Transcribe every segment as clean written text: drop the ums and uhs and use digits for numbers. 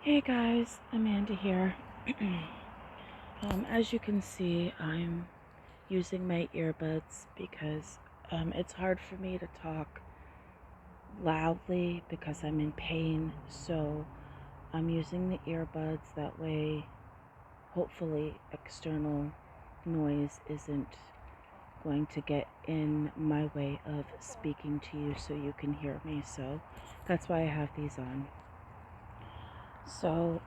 Hey guys, Amanda here. As you can see, I'm using my earbuds because it's hard for me to talk loudly because I'm in pain. So I'm using the earbuds. That way, hopefully, external noise isn't going to get in my way of speaking to you so you can hear me. So that's why I have these on. So,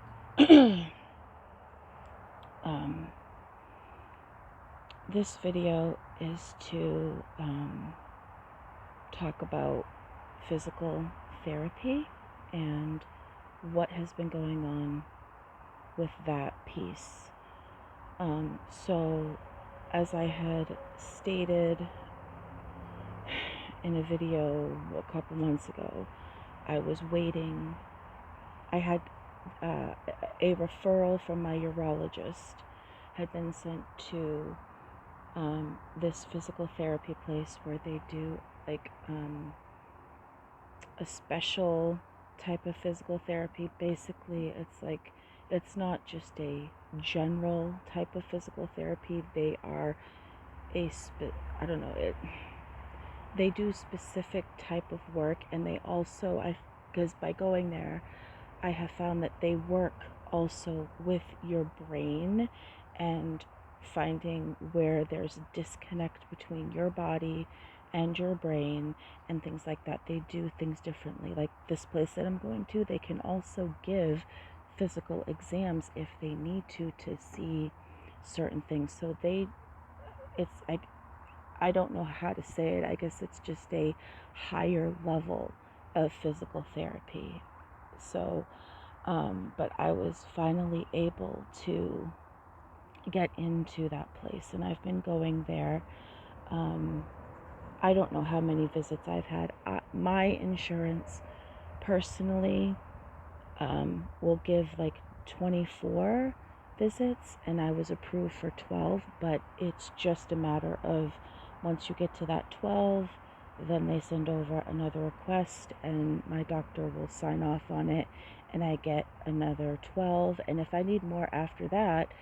this video is to talk about physical therapy and what has been going on with that piece. So, as I had stated in a video a couple months ago, I was waiting. I had a referral from my urologist had been sent to this physical therapy place where they do like a special type of physical therapy. Basically, it's not just a general type of physical therapy. They are I don't know it. They do specific type of work, and they also because by going there, I have found that they work also with your brain and finding where there's a disconnect between your body and your brain and things like that. They do things differently. Like this place that I'm going to, they can also give physical exams if they need to see certain things. So I don't know how to say it. I guess it's just a higher level of physical therapy. So, but I was finally able to get into that place, and I've been going there. I don't know how many visits I've had. My insurance personally will give like 24 visits, and I was approved for 12, but it's just a matter of once you get to that 12, then they send over another request and my doctor will sign off on it, and I get another 12. And if I need more after that,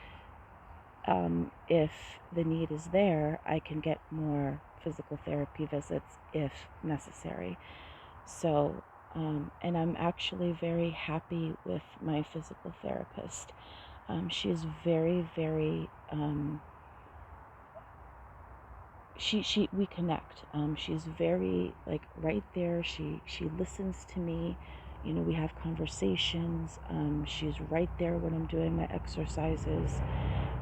if the need is there, I can get more physical therapy visits if necessary. So, and I'm actually very happy with my physical therapist. She is very, very, we connect. She's very like right there. She listens to me. You know, we have conversations. She's right there when I'm doing my exercises,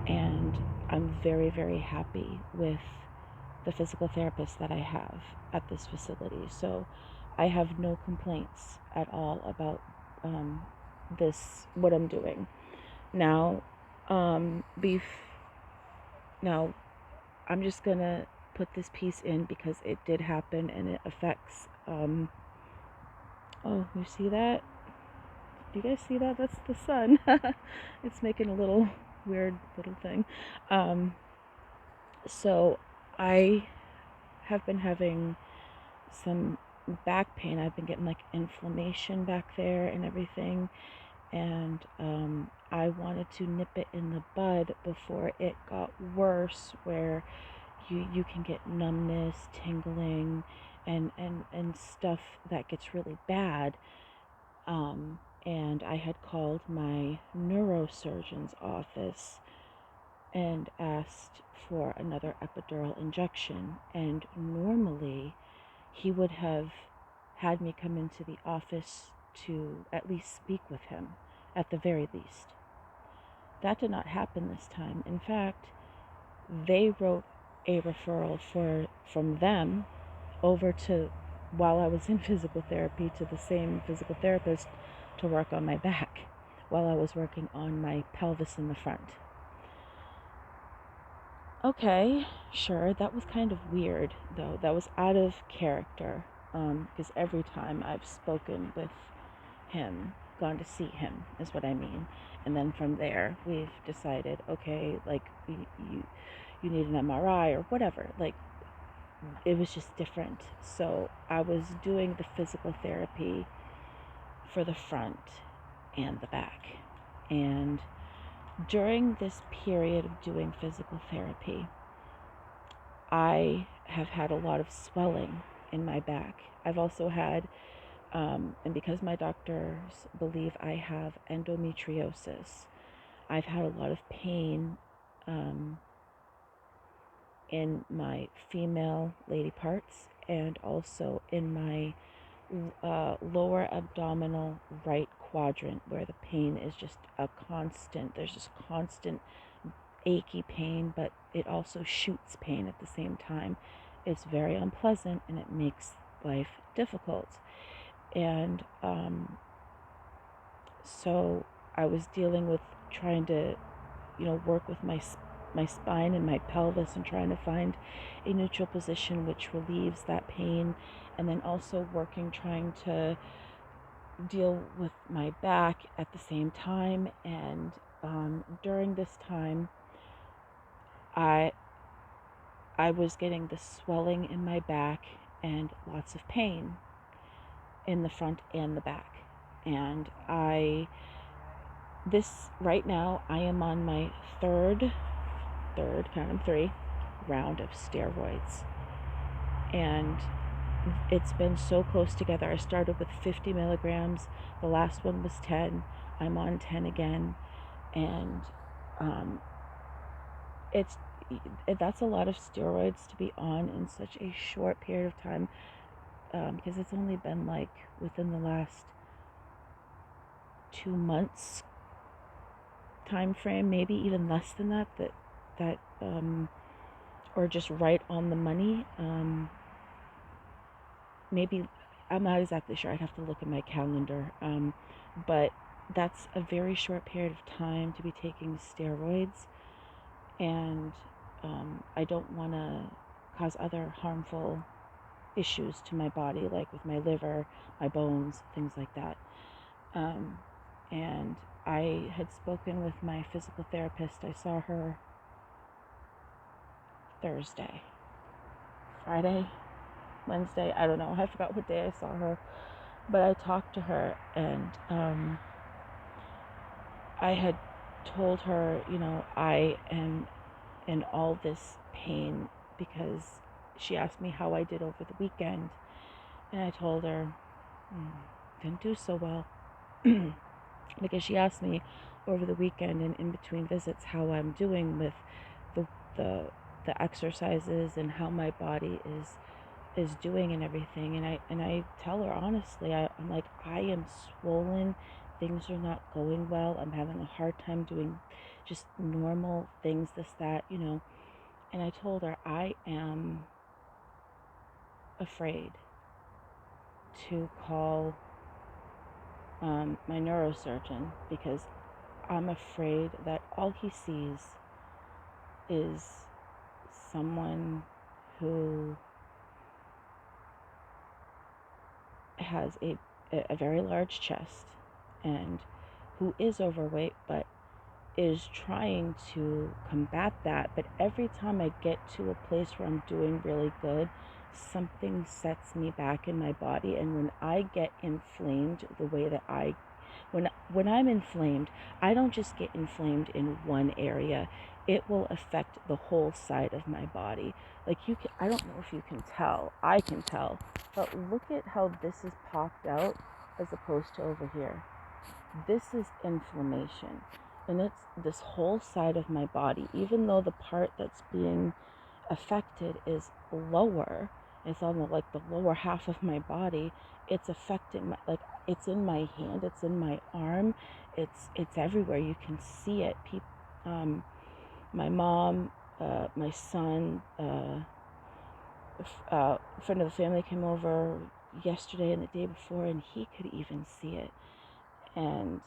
and I'm very, very happy with the physical therapist that I have at this facility. So I have no complaints at all about what I'm doing. Now, now I'm just gonna put this piece in because it did happen and it affects, oh, you see that? Do you guys see that? That's the sun. It's making a little weird little thing. So I have been having some back pain. I've been getting like inflammation back there and everything, and I wanted to nip it in the bud before it got worse, where you can get numbness, tingling, and stuff that gets really bad. And I had called my neurosurgeon's office and asked for another epidural injection, and normally he would have had me come into the office to at least speak with him, at the very least. That did not happen this time. In fact, they wrote a referral from them over to, while I was in physical therapy, to the same physical therapist to work on my back while I was working on my pelvis in the front. Okay, sure, that was kind of weird, though. That was out of character, because every time I've spoken with him, gone to see him, is what I mean. And then from there, we've decided, okay, like, you need an MRI or whatever. Like, it was just different. So I was doing the physical therapy for the front, and the back. And during this period of doing physical therapy, I have had a lot of swelling in my back. I've also had, and because my doctors believe I have endometriosis, I've had a lot of pain in my female lady parts and also in my lower abdominal right quadrant, where the pain is just a constant. There's just constant achy pain, but it also shoots pain at the same time. It's very unpleasant and it makes life difficult. And so I was dealing with trying to, work with my spine and my pelvis and trying to find a neutral position which relieves that pain, and then also trying to deal with my back at the same time. And during this time, I was getting the swelling in my back and lots of pain in the front and the back. And right now, I am on my third, count them three, round of steroids. And it's been so close together. I started with 50 milligrams. The last one was 10. I'm on 10 again. And that's a lot of steroids to be on in such a short period of time, because it's only been like within the last 2 months time frame, maybe even less than that, or just right on the money. Maybe, I'm not exactly sure. I'd have to look at my calendar. But that's a very short period of time to be taking steroids. And I don't want to cause other harmful issues to my body, like with my liver, my bones, things like that. And I had spoken with my physical therapist. I saw her Thursday, Friday, Wednesday, I don't know. I forgot what day I saw her. But I talked to her, and I had told her, I am in all this pain because she asked me how I did over the weekend. And I told her, didn't do so well. Because she asked me over the weekend and in between visits how I'm doing with the exercises and how my body is doing and everything. And I tell her honestly, I'm like, I am swollen. Things are not going well. I'm having a hard time doing just normal things, this, that, And I told her I am afraid to call my neurosurgeon, because I'm afraid that all he sees is someone who has a very large chest and who is overweight, but is trying to combat that. But every time I get to a place where I'm doing really good, something sets me back in my body. And when I get inflamed the way that when I'm inflamed, I don't just get inflamed in one area. It will affect the whole side of my body. Like I don't know if you can tell. I can tell. But look at how this is popped out as opposed to over here. This is inflammation. And it's this whole side of my body. Even though the part that's being affected is lower, it's on the lower half of my body, it's affecting it's in my hand, it's in my arm, it's everywhere. You can see it. My mom, my son, a friend of the family came over yesterday and the day before, and he could even see it. And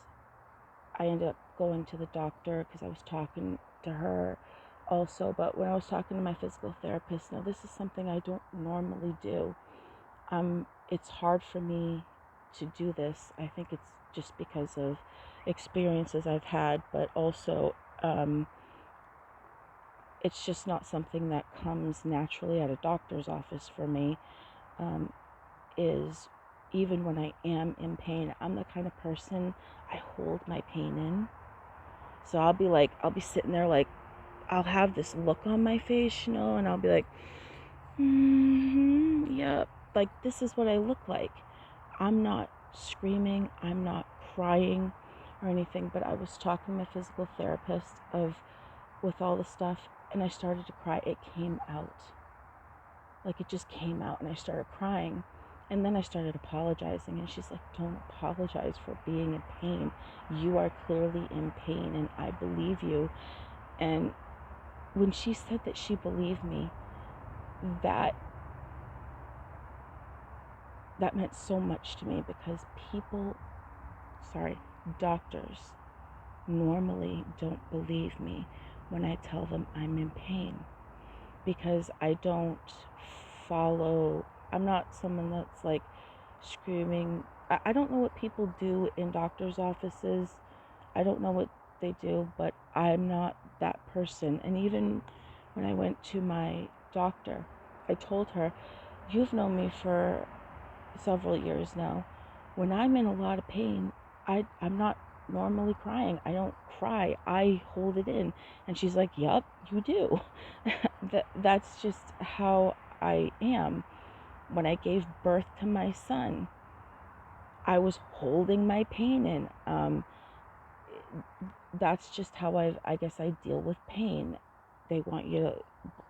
I ended up going to the doctor because I was talking to her also. But when I was talking to my physical therapist, now this is something I don't normally do. It's hard for me to do this. I think it's just because of experiences I've had, but also it's just not something that comes naturally at a doctor's office for me. Is even when I am in pain. I'm the kind of person, I hold my pain in. So I'll be sitting there like, I'll have this look on my face, and I'll be like, yep, like this is what I look like. I'm not screaming, I'm not crying or anything, but I was talking to my physical therapist with all the stuff, and I started to cry. It came out. Like it just came out, and I started crying. And then I started apologizing, and she's like, don't apologize for being in pain. You are clearly in pain, and I believe you. And when she said that she believed me, that meant so much to me, because doctors normally don't believe me when I tell them I'm in pain, because I don't I'm not someone that's like screaming. I don't know what people do in doctors' offices. I don't know what they do, but I'm not that person. And even when I went to my doctor, I told her, you've known me for several years now. When I'm in a lot of pain, I'm not normally crying. I don't cry. I hold it in. And she's like, yup, you do. That's just how I am. When I gave birth to my son, I was holding my pain in. That's just how I guess I deal with pain. They want you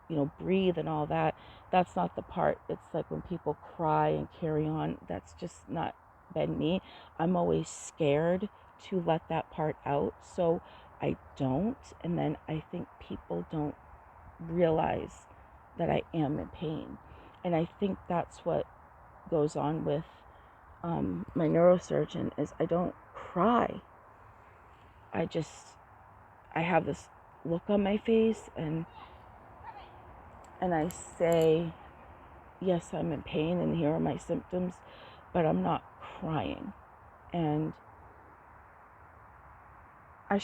to, breathe and all that. That's not the part. It's like when people cry and carry on, that's just not been me. I'm always scared to let that part out, so I don't. And then I think people don't realize that I am in pain. And I think that's what goes on with my neurosurgeon, is I don't cry. I have this look on my face, and I say, yes, I'm in pain and here are my symptoms, but I'm not crying. And I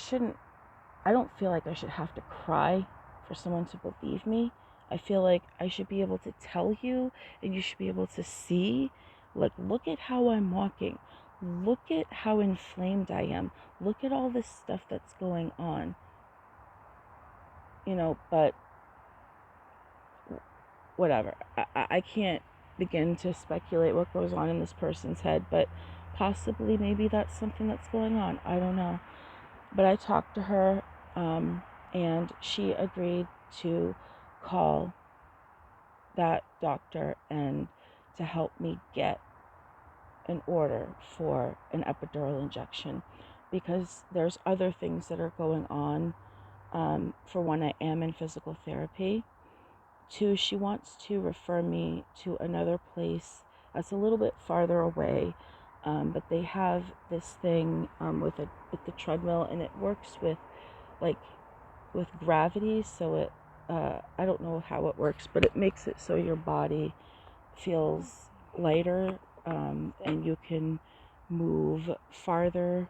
don't feel like I should have to cry for someone to believe me. I feel like I should be able to tell you, and you should be able to see, like, look at how I'm walking. Look at how inflamed I am. Look at all this stuff that's going on. But whatever. I can't begin to speculate what goes on in this person's head, but possibly maybe that's something that's going on. I don't know. But I talked to her, and she agreed to call that doctor and to help me get an order for an epidural injection, because there's other things that are going on. For one, I am in physical therapy. Two, she wants to refer me to another place that's a little bit farther away, but they have this thing with the treadmill, and it works with gravity. So it I don't know how it works, but it makes it so your body feels lighter, and you can move farther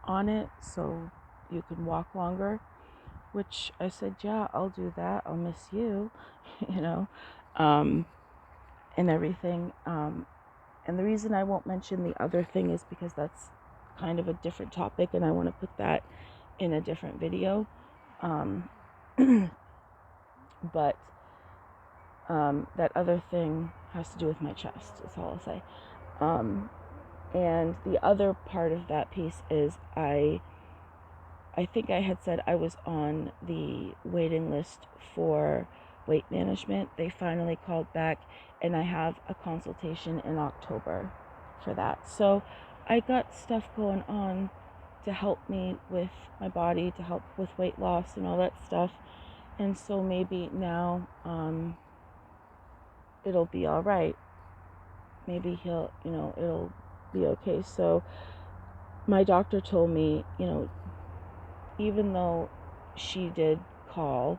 on it, so you can walk longer. Which I said, yeah, I'll do that. I'll miss you, and everything. And the reason I won't mention the other thing is because that's kind of a different topic, and I want to put that in a different video. But that other thing has to do with my chest, that's all I'll say. And the other part of that piece is I think I had said I was on the waiting list for weight management. They finally called back, and I have a consultation in October for that. So I got stuff going on to help me with my body, to help with weight loss and all that stuff. And so maybe now it'll be all right. Maybe it'll be okay. So my doctor told me, even though she did call,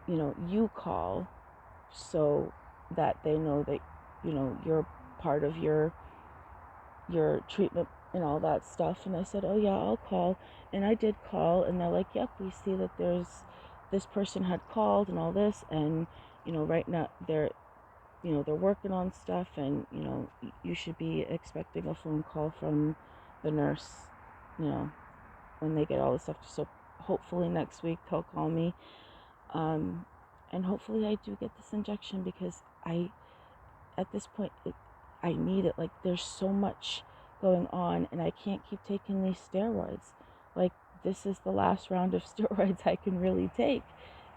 you call so that they know that, you're part of your treatment and all that stuff. And I said, oh yeah, I'll call. And I did call, and they're like, yep, we see that this person had called and all this. And, right now they're working on stuff, and, you should be expecting a phone call from the nurse, when they get all this stuff. So hopefully next week they'll call me. And hopefully I do get this injection, because at this point, I need it. Like, there's so much going on, and I can't keep taking these steroids. Like, this is the last round of steroids I can really take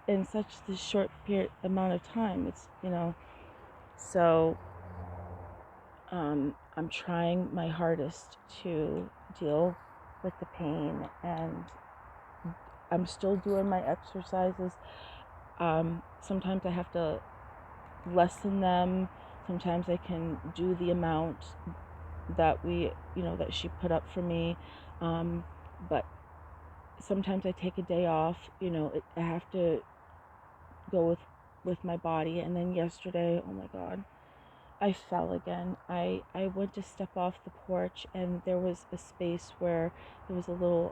in such this short amount of time. It's, so I'm trying my hardest to deal with the pain, and I'm still doing my exercises. Sometimes I have to lessen them. Sometimes I can do the amount that that she put up for me. But sometimes I take a day off. I have to go with my body. And then yesterday, oh my God, I fell again. I went to step off the porch, and there was a space where there was a little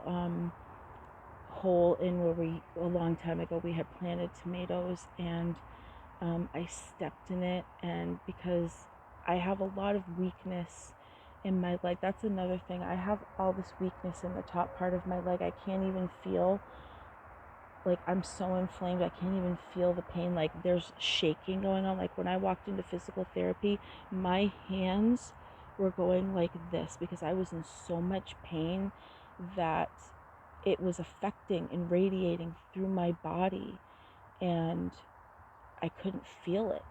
hole in where a long time ago, we had planted tomatoes, and I stepped in it. And because I have a lot of weakness in my leg, that's another thing. I have all this weakness in the top part of my leg. I can't even feel, like, I'm so inflamed, I can't even feel the pain. Like, there's shaking going on. Like, when I walked into physical therapy, my hands were going like this, because I was in so much pain that it was affecting and radiating through my body, and I couldn't feel it,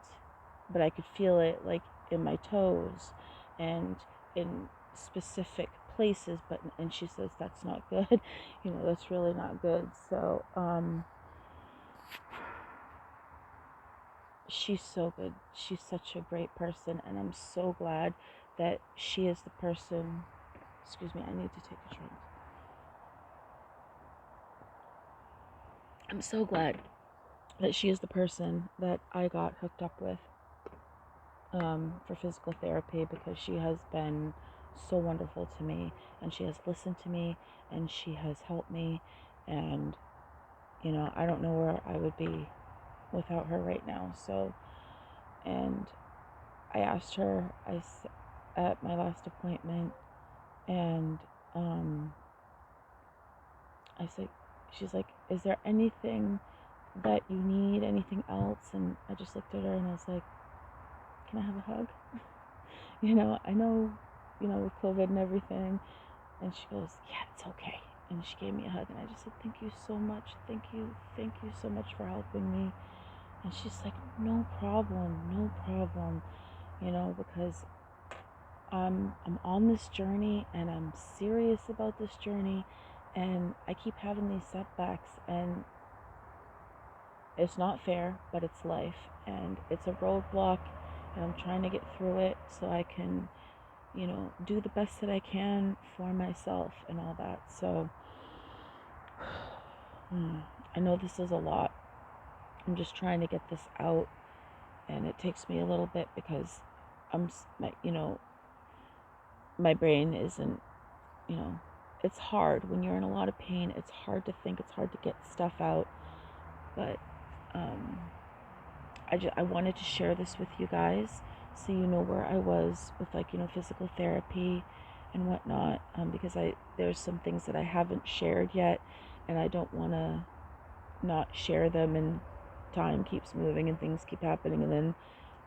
but I could feel it, like, in my toes and in specific places. And she says that's not good. That's really not good. So she's so good. She's such a great person, and I'm so glad that she is the person. Excuse me, I need to take a drink. I'm so glad that she is the person that I got hooked up with for physical therapy, because she has been so wonderful to me, and she has listened to me, and she has helped me. And I don't know where I would be without her right now. So, and I asked her at my last appointment, and I said, she's like, is there anything that you need, anything else? And I just looked at her, and I was like, can I have a hug? I know, with COVID and everything. And she goes, yeah, it's okay. And she gave me a hug, and I just said, thank you so much. Thank you so much for helping me. And she's like, no problem, because I'm on this journey, and I'm serious about this journey, and I keep having these setbacks, and it's not fair, but it's life, and it's a roadblock, and I'm trying to get through it so I can, do the best that I can for myself and all that. So I know this is a lot. I'm just trying to get this out, and it takes me a little bit, because my brain isn't, it's hard when you're in a lot of pain. It's hard to think, it's hard to get stuff out. But I wanted to share this with you guys, so you know where I was with, physical therapy and whatnot, because there's some things that I haven't shared yet, and I don't want to not share them, and time keeps moving and things keep happening, and then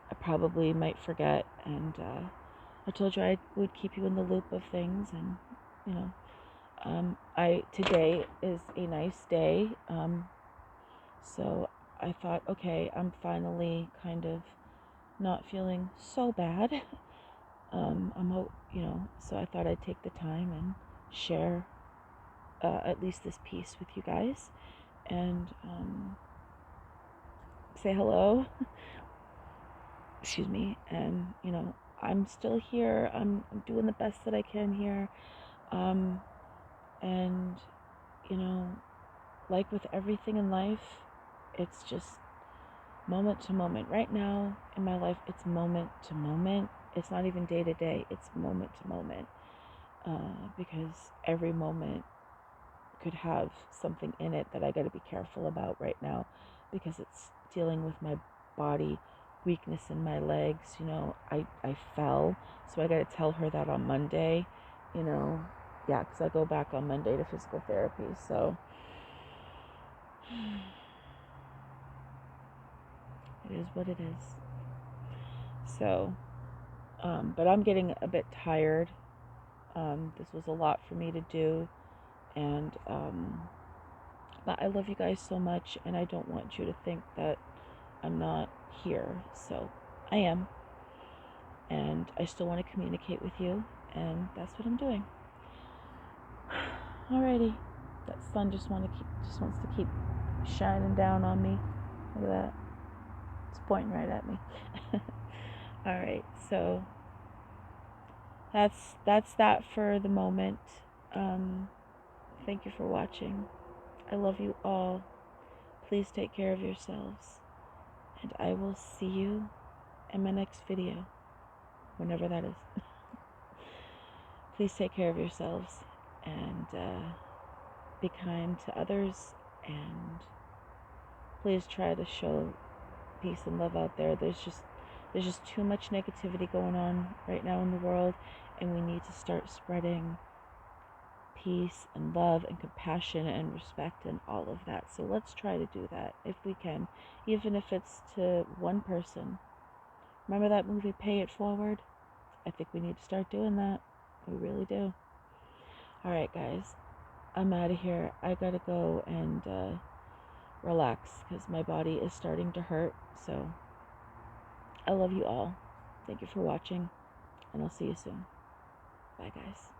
I probably might forget. And I told you I would keep you in the loop of things. And today is a nice day, so I thought, okay, I'm finally kind of not feeling so bad. So I thought I'd take the time and share at least this piece with you guys, and say hello. Excuse me. And I'm still here. I'm doing the best that I can here. And like with everything in life, it's just moment to moment. Right now in my life, it's moment to moment. It's not even day to day. It's moment to moment, because every moment could have something in it that I got to be careful about right now, because it's dealing with my body weakness in my legs. I fell, so I got to tell her that on Monday. Yeah, because I go back on Monday to physical therapy. So it is what it is. So, but I'm getting a bit tired. This was a lot for me to do, and but I love you guys so much, and I don't want you to think that I'm not here. So I am, and I still want to communicate with you, and that's what I'm doing. Alrighty, that sun just wants to keep shining down on me. Look at that. It's pointing right at me. Alright, so that's that for the moment. Thank you for watching. I love you all. Please take care of yourselves. And I will see you in my next video, whenever that is. Please take care of yourselves and be kind to others, and please try to show peace and love out there. There's just too much negativity going on right now in the world, and we need to start spreading peace and love and compassion and respect and all of that. So let's try to do that if we can, even if it's to one person. Remember that movie Pay It Forward? I think we need to start doing that. We really do. Alright guys, I'm out of here. I gotta go and relax because my body is starting to hurt. So I love you all. Thank you for watching, and I'll see you soon. Bye guys.